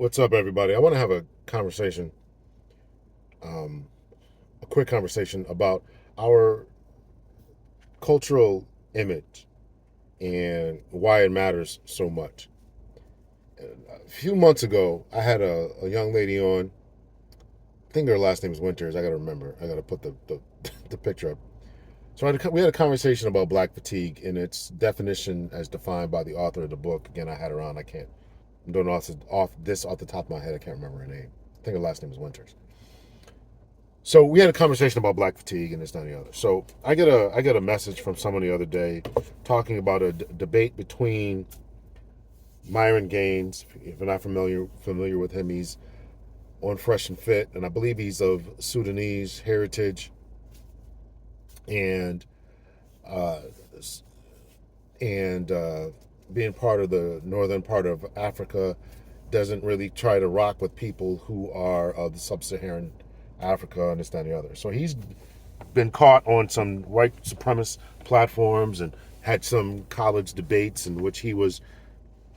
What's up, everybody? I want to have a conversation, um, a quick conversation about our cultural image and why it matters so much. A few months ago, I had a young lady on. I think her last name is Winters. I got to remember. I got to put the the picture up. So we had a conversation about black fatigue and its definition as defined by the author of the book. Again, I had her on. I'm doing off the top of my head. I can't remember her name. I think her last name is Winters. So we had a conversation about black fatigue and this, that, and the other. So I get a message from someone the other day talking about a debate between Myron Gaines. If you're not familiar with him, he's on Fresh and Fit, and I believe he's of Sudanese heritage, and uh, and being part of the northern part of Africa, doesn't really try to rock with people who are of the sub-Saharan Africa and this, that, and the other. So he's been caught on some white supremacist platforms and had some college debates in which he was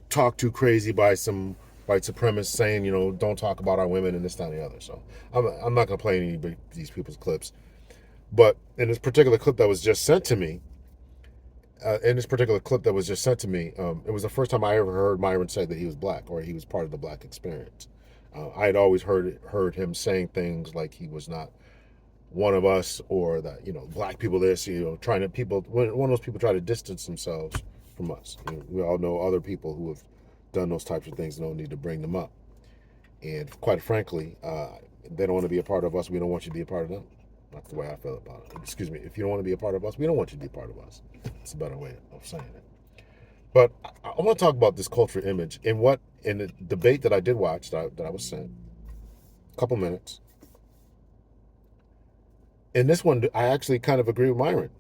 talked to crazy by some white supremacists saying, don't talk about our women and this, that, and the other. So I'm not going to play any of these people's clips. But in this particular clip that was just sent to me, it was the first time I ever heard Myron say that he was black or he was part of the black experience. I had always heard him saying things like he was not one of us, or that black people this, trying to people when one of those people try to distance themselves from us. We all know other people who have done those types of things. No need to bring them up. And quite frankly, they don't want to be a part of us. We don't want you to be a part of them. That's the way I feel about it. Excuse me. If you don't want to be a part of us, we don't want you to be a part of us. It's a better way of saying it. But I want to talk about this cultural image in the debate that I did watch that I was sent a couple minutes. In this one, I actually kind of agree with Myron,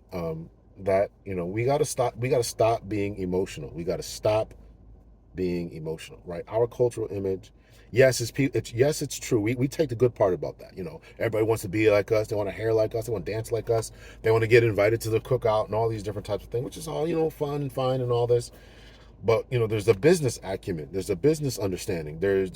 that we got to stop. We got to stop being emotional. We got to stop being emotional, right? Our cultural image. Yes, it's true. We take the good part about that. Everybody wants to be like us. They want to hair like us. They want to dance like us. They want to get invited to the cookout and all these different types of things, which is all fun and fine and all this. But there's a business acumen. There's a business understanding. There's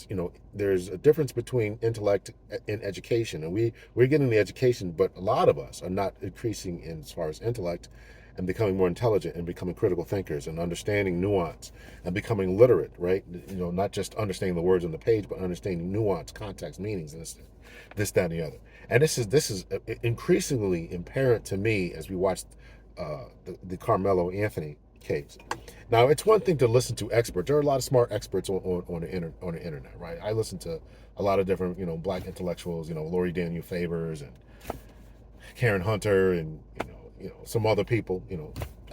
a difference between intellect and education, and we're getting the education, but a lot of us are not increasing in as far as intellect and becoming more intelligent and becoming critical thinkers and understanding nuance and becoming literate, right? Not just understanding the words on the page, but understanding nuance, context, meanings, and that, and the other. And this is increasingly apparent to me as we watched the Carmelo Anthony case. Now, it's one thing to listen to experts. There are a lot of smart experts on the internet, right? I listen to a lot of different, black intellectuals, Lori Daniel Favors and Karen Hunter and, some other people,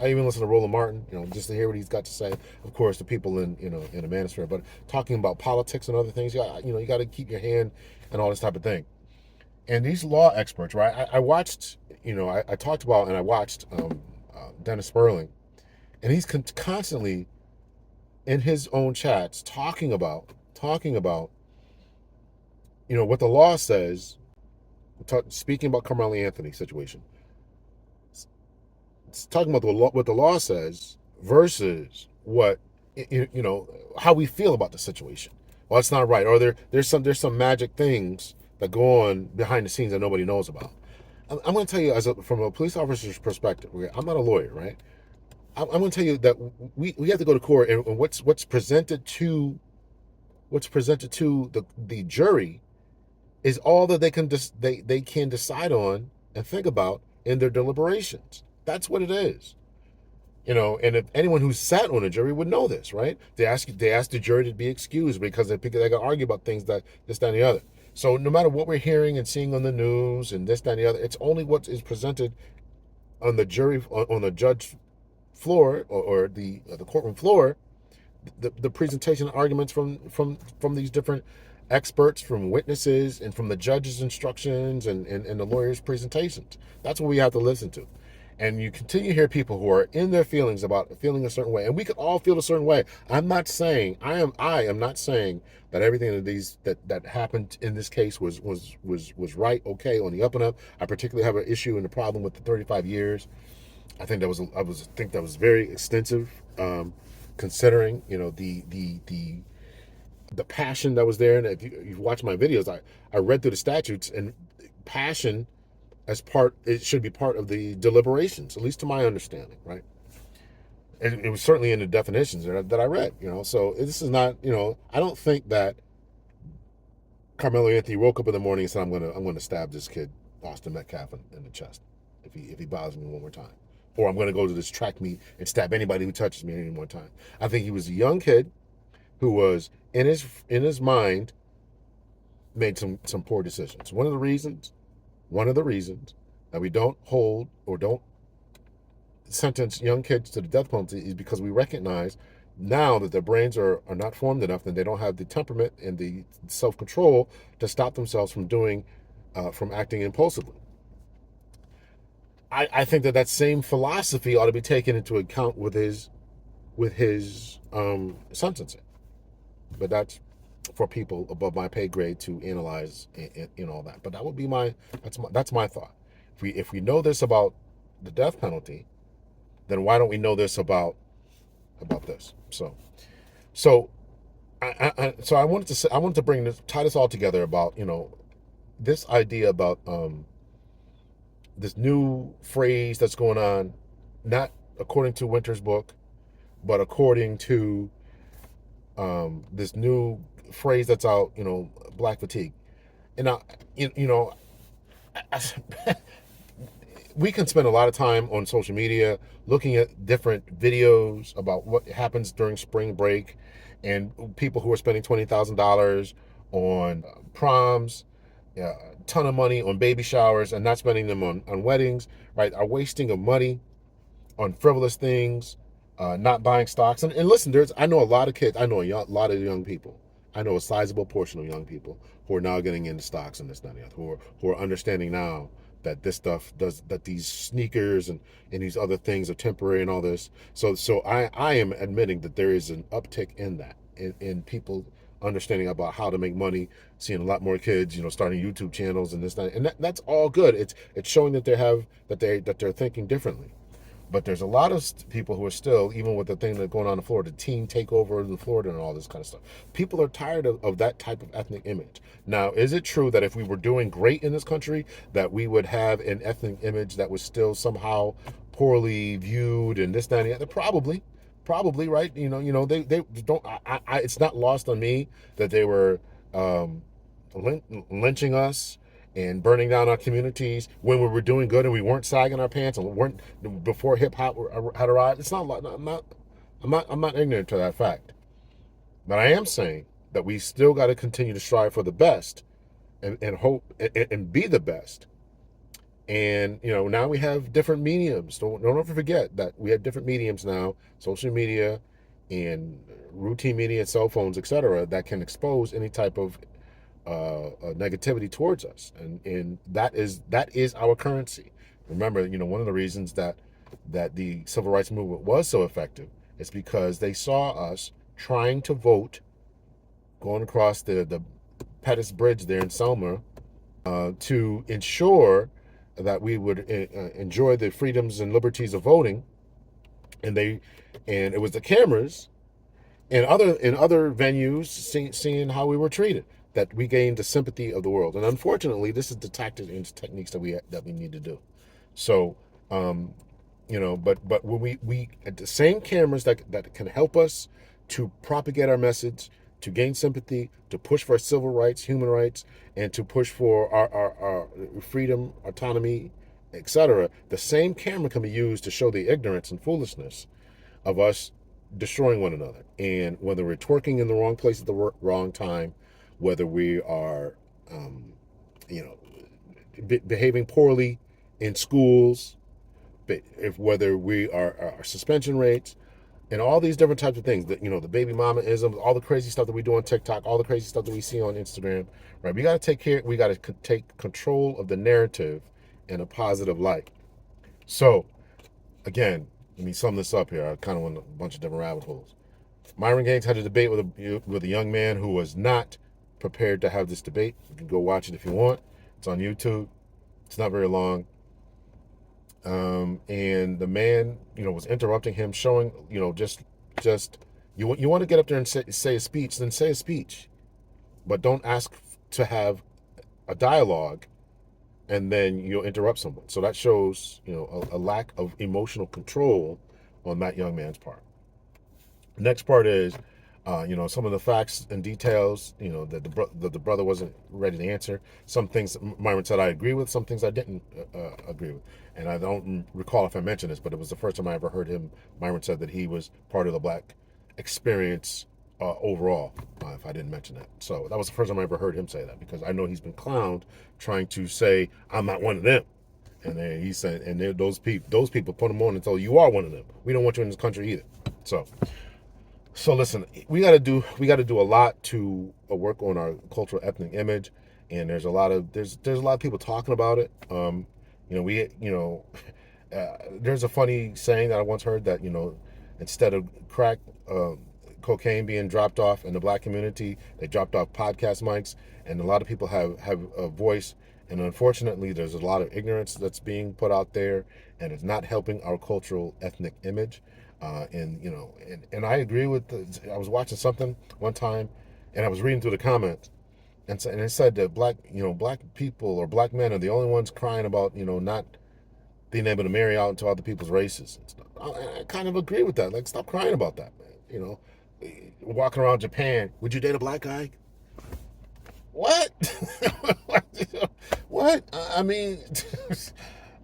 I even listen to Roland Martin, just to hear what he's got to say. Of course, the people in the manosphere, but talking about politics and other things, you got to keep your hand and all this type of thing. And these law experts, right? I watched, I talked about and I watched Dennis Sperling, and he's constantly in his own chats talking about what the law says, speaking about Carmelo Anthony situation. It's talking about what the law says versus what how we feel about the situation. Well, it's not right, or there's some magic things that go on behind the scenes that nobody knows about. I'm going to tell you, from a police officer's perspective. Okay, I'm not a lawyer, right? I'm going to tell you that we have to go to court, and what's presented to the jury is all that they can decide on and think about in their deliberations. That's what it is. And if anyone who's sat on a jury would know this, right? They ask the jury to be excused because they can argue about things that this, that, and the other. So no matter what we're hearing and seeing on the news and this, that, and the other, it's only what is presented on the jury, on the judge floor, or the courtroom floor, the presentation arguments from these different experts, from witnesses, and from the judge's instructions and the lawyer's presentations. That's what we have to listen to. And you continue to hear people who are in their feelings about feeling a certain way, and we can all feel a certain way. I am not saying that everything that happened in this case was right, okay, on the up and up. I particularly have an issue and a problem with the 35 years. I think that was very extensive, considering the the passion that was there. And if you've watched my videos, I read through the statutes, and passion as part, it should be part of the deliberations, at least to my understanding, right? It was certainly in the definitions that I read, So this is not, I don't think that Carmelo Anthony woke up in the morning and said, I'm gonna stab this kid, Austin Metcalf, in the chest if he bothers me one more time. Or I'm gonna go to this track meet and stab anybody who touches me any more time. I think he was a young kid who was in his mind made some poor decisions. One of the reasons that we don't hold or don't sentence young kids to the death penalty is because we recognize now that their brains are not formed enough, and they don't have the temperament and the self-control to stop themselves from acting impulsively. I think that same philosophy ought to be taken into account with his sentencing, but that's for people above my pay grade to analyze and all that. But that would be that's my thought. If we know this about the death penalty, then why don't we know this about this? So I wanted to say, I wanted to tie this all together about this idea about this new phrase that's going on, not according to Winter's book, but according to this new phrase that's out, black fatigue. And now, we can spend a lot of time on social media looking at different videos about what happens during spring break, and people who are spending $20,000 on proms, a ton of money on baby showers, and not spending them on weddings, right? Are wasting of money on frivolous things, not buying stocks. And listen, I know a lot of kids, I know a lot of young people. I know a sizable portion of young people who are now getting into stocks and this, that, and the other, who are understanding now that this stuff that these sneakers and these other things are temporary and all this. So I am admitting that there is an uptick in that, in people understanding about how to make money, seeing a lot more kids, starting YouTube channels and this, that, and that's all good. It's showing that they're thinking differently. But there's a lot of people who are still, even with the thing that's going on in Florida, teen takeover in Florida and all this kind of stuff. People are tired of that type of ethnic image. Now, is it true that if we were doing great in this country, that we would have an ethnic image that was still somehow poorly viewed and this, that, and the other? Probably, right? They don't. It's not lost on me that they were lynching us and burning down our communities when we were doing good and we weren't sagging our pants and weren't before hip hop had arrived. It's not. I'm not ignorant to that fact, but I am saying that we still got to continue to strive for the best and hope and be the best. And now we have different mediums. Don't ever forget that we have different mediums now: social media and routine media, and cell phones, etc., that can expose any type of negativity towards us, and that is our currency. Remember, one of the reasons that the civil rights movement was so effective is because they saw us trying to vote, going across the Pettus Bridge there in Selma, to ensure that we would enjoy the freedoms and liberties of voting, and it was the cameras and other venues seeing how we were treated that we gained the sympathy of the world. And unfortunately, this is the tactics and techniques that we need to do. So, but when we at the same cameras that can help us to propagate our message, to gain sympathy, to push for civil rights, human rights, and to push for our freedom, autonomy, etc. The same camera can be used to show the ignorance and foolishness of us destroying one another. And whether we're twerking in the wrong place at the wrong time, whether we are, behaving poorly in schools, whether we are our suspension rates, and all these different types of things, that the baby mama-ism, all the crazy stuff that we do on TikTok, all the crazy stuff that we see on Instagram, right? We got to take control of the narrative in a positive light. So again, let me sum this up here. I kind of went a bunch of different rabbit holes. Myron Gaines had a debate with a young man who was not prepared to have this debate. You can go watch it if you want. It's on YouTube. It's not very long. And the man, was interrupting him, showing, just You want to get up there and say a speech, then say a speech, but don't ask to have a dialogue and then you'll interrupt someone. So that shows, a lack of emotional control on that young man's part. Next part is, some of the facts and details, that the brother wasn't ready to answer. Some things Myron said I agree with, some things I didn't agree with. And I don't recall if I mentioned this, but it was the first time I ever heard Myron said that he was part of the black experience overall, if I didn't mention that. So that was the first time I ever heard him say that, because I know he's been clowned trying to say, I'm not one of them. And then he said, and those people put him on and told you are one of them. We don't want you in this country either. So listen, we got to do a lot to work on our cultural ethnic image, and there's a lot of people talking about it. We there's a funny saying that I once heard that instead of crack cocaine being dropped off in the black community, they dropped off podcast mics, and a lot of people have a voice. And unfortunately, there's a lot of ignorance that's being put out there, and it's not helping our cultural ethnic image. And I agree with I was watching something one time, and I was reading through the comments, and it said that black people or black men are the only ones crying about not being able to marry out into other people's races and stuff. I kind of agree with that. Like, stop crying about that, man. Walking around Japan, would you date a black guy? What? What? I mean,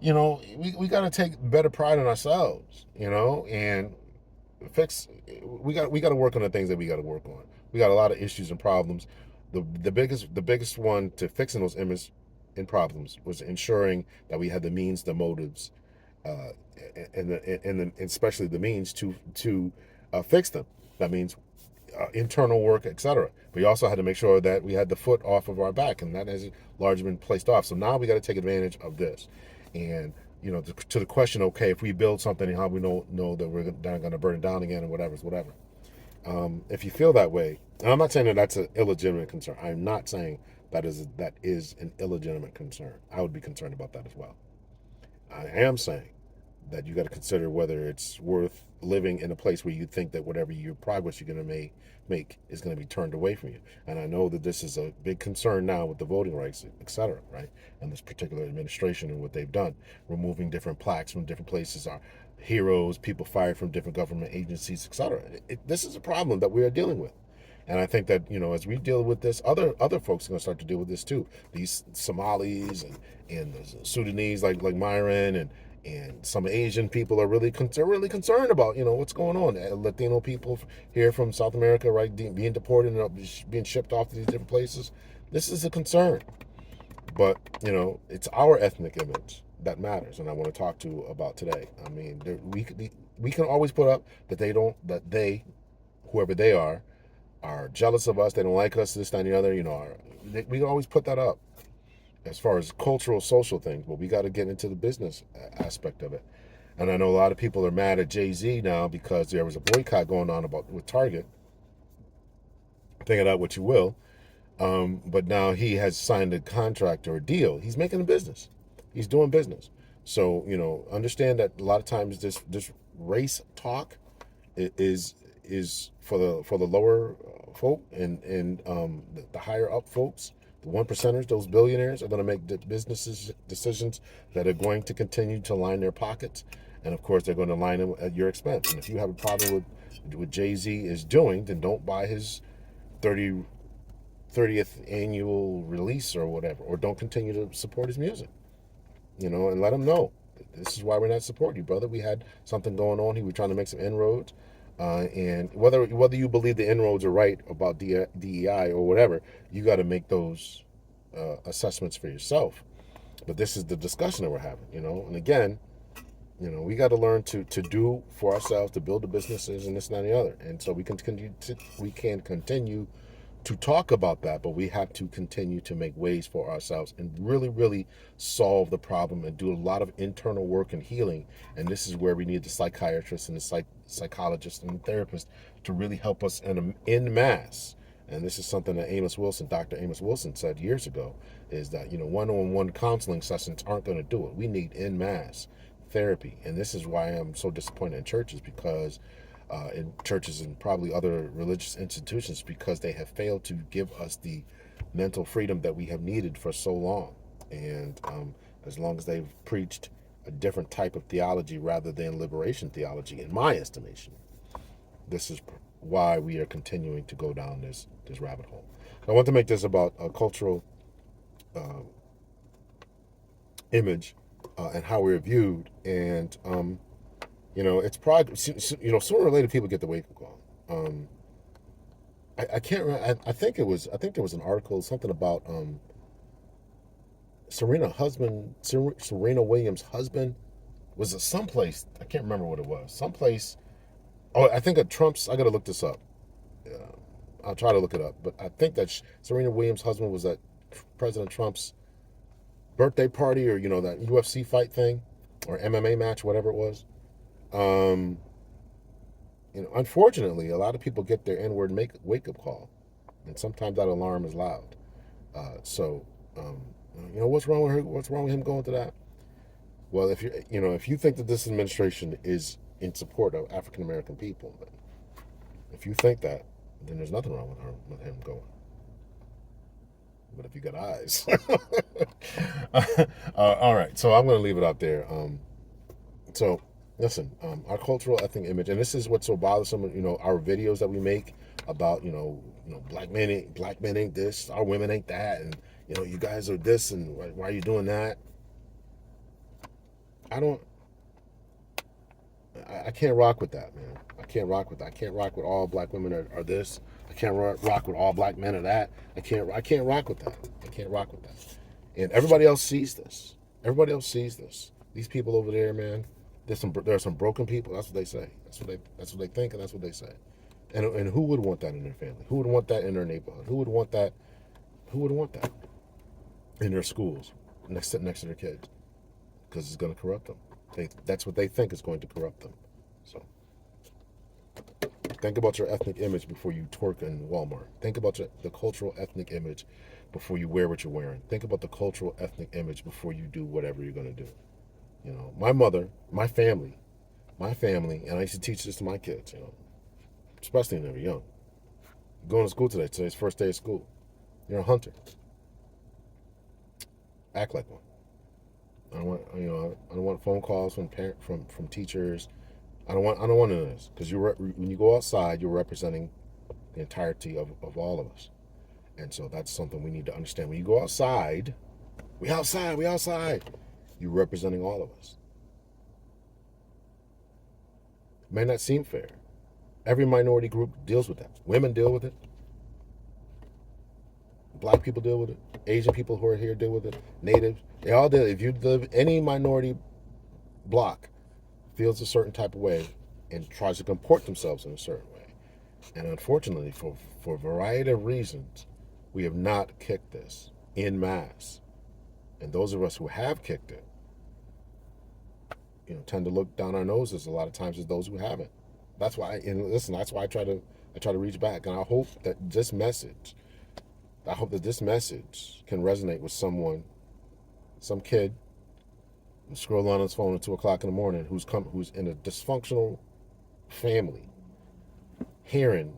we got to take better pride in ourselves, and fix. We got to work on the things that we got to work on. We got a lot of issues and problems. The biggest one to fixing those image and problems was ensuring that we had the means, the motives, uh, and especially the means to fix them. That means internal work, etc. We also had to make sure that we had the foot off of our back, and that has largely been placed off. So now we got to take advantage of this. And to the question, okay, if we build something, how we know that we're not going to burn it down again, or whatever. If you feel that way, and I'm not saying that that's an illegitimate concern. I'm not saying that is an illegitimate concern. I would be concerned about that as well. I am saying that you got to consider whether it's worth living in a place where you think that whatever your progress you're going to make is going to be turned away from you. And I know that this is a big concern now with the voting rights, et cetera, right? And this particular administration and what they've done, removing different plaques from different places, are heroes, people fired from different government agencies, et cetera. This is a problem that we are dealing with. And I think that as we deal with this, other folks are going to start to deal with this too. These Somalis and the Sudanese, like Myron, and some Asian people are really concerned about what's going on. Latino people here from South America, right, being deported and being shipped off to these different places. This is a concern, but it's our ethnic image that matters, and I want to talk to about today. I mean, we can always put up that whoever they are jealous of us. They don't like us. This, that, and the other. We can always put that up as far as cultural, social things, but we got to get into the business aspect of it. And I know a lot of people are mad at Jay-Z now because there was a boycott going on with Target. Think of that what you will. But now he has signed a contract or a deal. He's making a business. He's doing business. So understand that a lot of times this race talk is for the lower folk, and the higher up folks, the one percenters, those billionaires, are going to make business decisions that are going to continue to line their pockets, and of course they're going to line them at your expense. And if you have a problem with what Jay-Z is doing, then don't buy his 30th annual release or whatever, or don't continue to support his music. And let him know this is why we're not supporting you, brother. We had something going on here. We're trying to make some inroads. And whether you believe the inroads are right about DEI or whatever, you got to make those assessments for yourself. But this is the discussion that we're having, And again, we got to learn to do for ourselves, to build the businesses and this and that and the other. And so we can continue to talk about that, but we have to continue to make ways for ourselves and really, really solve the problem and do a lot of internal work and healing. And this is where we need the psychiatrists and the psychologists and the therapists to really help us in mass. And this is something that Dr. Amos Wilson said years ago, is that, one-on-one counseling sessions aren't going to do it. We need in mass therapy. And this is why I'm so disappointed in churches, because in churches and probably other religious institutions, because they have failed to give us the mental freedom that we have needed for so long. And as long as they've preached a different type of theology rather than liberation theology, in my estimation, this is why we are continuing to go down this rabbit hole. I want to make this about a cultural uh, image and how we're viewed. And it's probably, sooner or later people get the wake up call. I can't remember. I think there was an article, something about Serena Williams' husband was it someplace. I can't remember what it was. Someplace. Oh, I think at Trump's. I got to look this up. I'll try to look it up. But I think that Serena Williams' husband was at President Trump's birthday party, or that UFC fight thing, or MMA match, whatever it was. Unfortunately, a lot of people get their N-word wake up call, and sometimes that alarm is loud. So, what's wrong with her? What's wrong with him going to that? Well, if you think that this administration is in support of African American people, if you think that, then there's nothing wrong with him going. But if you got eyes, all right. So I'm going to leave it out there. So listen, our cultural ethnic image, and this is what's so bothersome. Our videos that we make about black men ain't this, our women ain't that, and you guys are this, and why are you doing that? I can't rock with that, man. I can't rock with that. I can't rock with all black women are this. I can't rock with all black men are that. I can't rock with that. I can't rock with that. And everybody else sees this. Everybody else sees this. These people over there, man. There are some broken people. That's what they say. That's what they think, and that's what they say. And who would want that in their family? Who would want that in their neighborhood? Who would want that? Who would want that in their schools next to their kids? Because it's going to corrupt them. That's what they think is going to corrupt them. So think about your ethnic image before you twerk in Walmart. Think about the cultural ethnic image before you wear what you're wearing. Think about the cultural ethnic image before you do whatever you're going to do. My mother, my family, and I used to teach this to my kids, especially when they were young. You're going to school today. Today's first day of school. You're a hunter. Act like one. I don't want phone calls from teachers. I don't want none of this, because when you go outside, you're representing the entirety of all of us, and so that's something we need to understand. When you go outside, we outside. You're representing all of us. It may not seem fair. Every minority group deals with that. Women deal with it. Black people deal with it. Asian people who are here deal with it. Natives, they all deal. If you live any minority block, feels a certain type of way and tries to comport themselves in a certain way. And unfortunately, for a variety of reasons, we have not kicked this en masse. And those of us who have kicked it, tend to look down our noses a lot of times as those who haven't. That's why, that's why I try to reach back. And I hope that this message can resonate with someone, some kid scroll on his phone at 2:00 in the morning who's in a dysfunctional family, hearing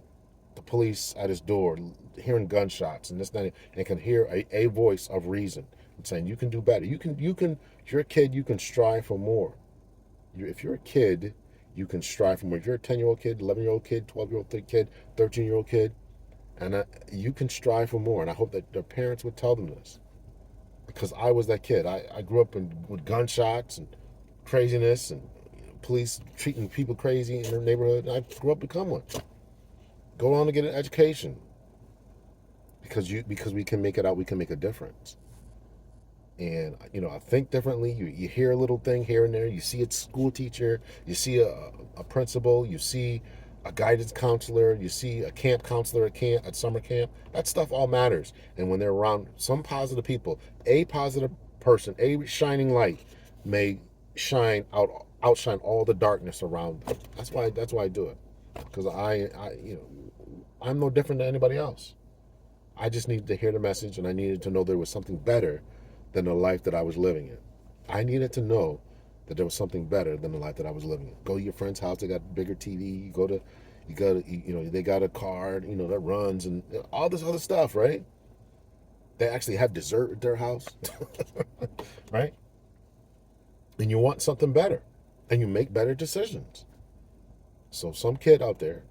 the police at his door, hearing gunshots and this and that, and can hear a voice of reason and saying you can do better. If you're a kid, you can strive for more. If you're a kid, you can strive for more. If you're a 10-year-old kid, 11-year-old kid, 12-year-old kid, 13-year-old kid, and you can strive for more. And I hope that their parents would tell them this, because I was that kid. I grew up with gunshots and craziness and police treating people crazy in their neighborhood, and I grew up to become one. Go on to get an education, because we can make it out. We can make a difference. And I think differently. You hear a little thing here and there. You see a school teacher. You see a principal. You see a guidance counselor. You see a camp counselor at summer camp. That stuff all matters. And when they're around some positive people, a positive person, a shining light may outshine all the darkness around them. That's why I do it, because I'm no different than anybody else. I just needed to hear the message, and I needed to know there was something better than the life that I was living in. I needed to know that there was something better than the life that I was living in. Go to your friend's house, they got a bigger TV. They got a car, that runs and all this other stuff, right? They actually have dessert at their house, right? And you want something better, and you make better decisions. So some kid out there,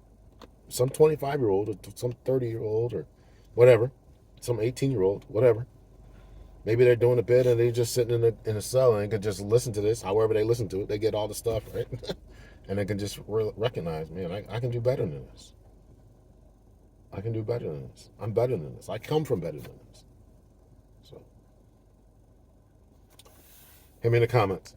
some 25-year-old or some 30-year-old or whatever, some 18-year-old, whatever. Maybe they're doing a bit and they're just sitting in a cell and can just listen to this. However they listen to it, they get all the stuff, right? And they can just recognize, man, I can do better than this. I can do better than this. I'm better than this. I come from better than this. So, hit me in the comments.